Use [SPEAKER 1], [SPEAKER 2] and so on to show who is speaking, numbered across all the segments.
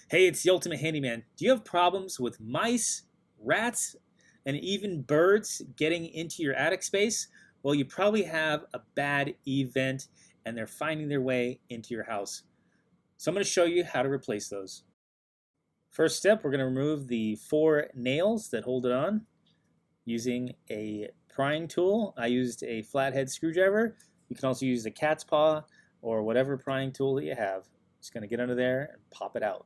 [SPEAKER 1] Hey, it's the Ultimate Handyman. Do you have problems with mice, rats, and even birds getting into your attic space? Well, you probably have a bad Eave vent and they're finding their way into your house. So I'm going to show you how to replace those. First step, we're going to remove the 4 nails that hold it on using a prying tool. I used a flathead screwdriver. You can also use a cat's paw or whatever prying tool that you have. Just going to get under there and pop it out.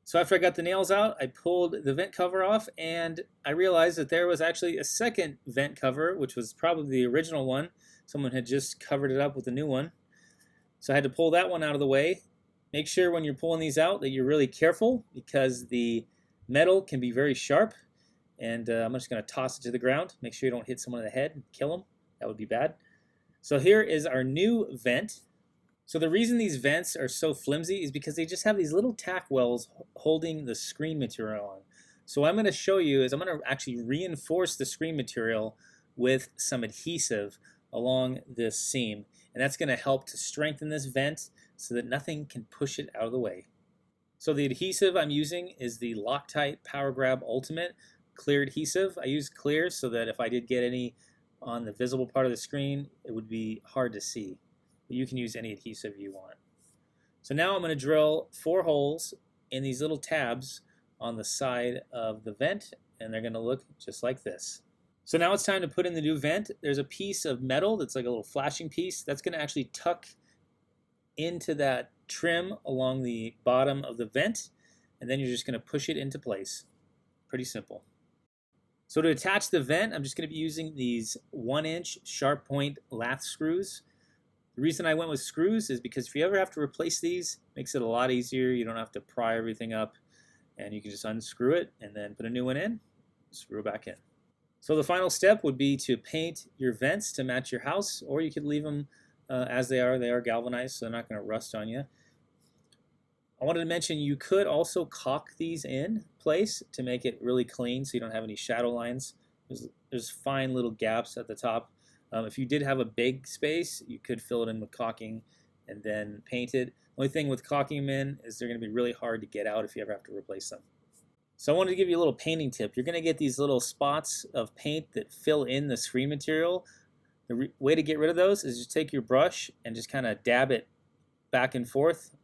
[SPEAKER 1] So after I got the nails out, I pulled the vent cover off and I realized that there was actually a second vent cover, which was probably the original one. Someone had just covered it up with a new one. So I had to pull that one out of the way. Make sure when you're pulling these out that you're really careful because the metal can be very sharp. And I'm just going to toss it to the ground. Make sure you don't hit someone in the head and kill them. That would be bad. So here is our new vent. So the reason these vents are so flimsy is because they just have these little tack wells holding the screen material on. So what I'm going to show you is I'm going to actually reinforce the screen material with some adhesive along this seam. And that's going to help to strengthen this vent so that nothing can push it out of the way. So the adhesive I'm using is the Loctite Power Grab Ultimate clear adhesive. I use clear so that if I did get any on the visible part of the screen, it would be hard to see. But you can use any adhesive you want. So now I'm going to drill 4 holes in these little tabs on the side of the vent, and they're going to look just like this. So now it's time to put in the new vent. There's a piece of metal that's like a little flashing piece that's going to actually tuck into that trim along the bottom of the vent, and then you're just going to push it into place. Pretty simple. So to attach the vent, I'm just going to be using these 1-inch sharp point lath screws. The reason I went with screws is because if you ever have to replace these, it makes it a lot easier. You don't have to pry everything up, and you can just unscrew it and then put a new one in, screw it back in. So the final step would be to paint your vents to match your house, or you could leave them as they are. They are galvanized, so they're not going to rust on you. I wanted to mention you could also caulk these in place to make it really clean so you don't have any shadow lines. There's fine little gaps at the top. If you did have a big space, you could fill it in with caulking and then paint it. Only thing with caulking them in is they're going to be really hard to get out if you ever have to replace them. So I wanted to give you a little painting tip. You're going to get these little spots of paint that fill in the screen material. The way to get rid of those is just take your brush and just kind of dab it back and forth,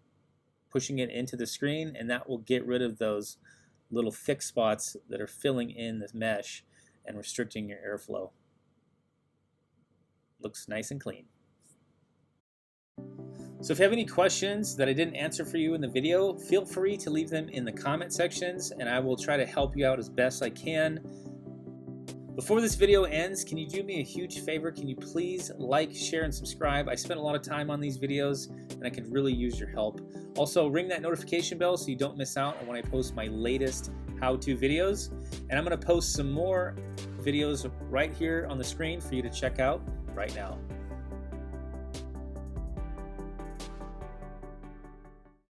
[SPEAKER 1] pushing it into the screen, and that will get rid of those little thick spots that are filling in the mesh and restricting your airflow. Looks nice and clean. So if you have any questions that I didn't answer for you in the video, feel free to leave them in the comment sections and I will try to help you out as best I can. Before this video ends, can you do me a huge favor? Can you please like, share, and subscribe? I spent a lot of time on these videos and I could really use your help. Also, ring that notification bell so you don't miss out on when I post my latest how-to videos. And I'm going to post some more videos right here on the screen for you to check out right now.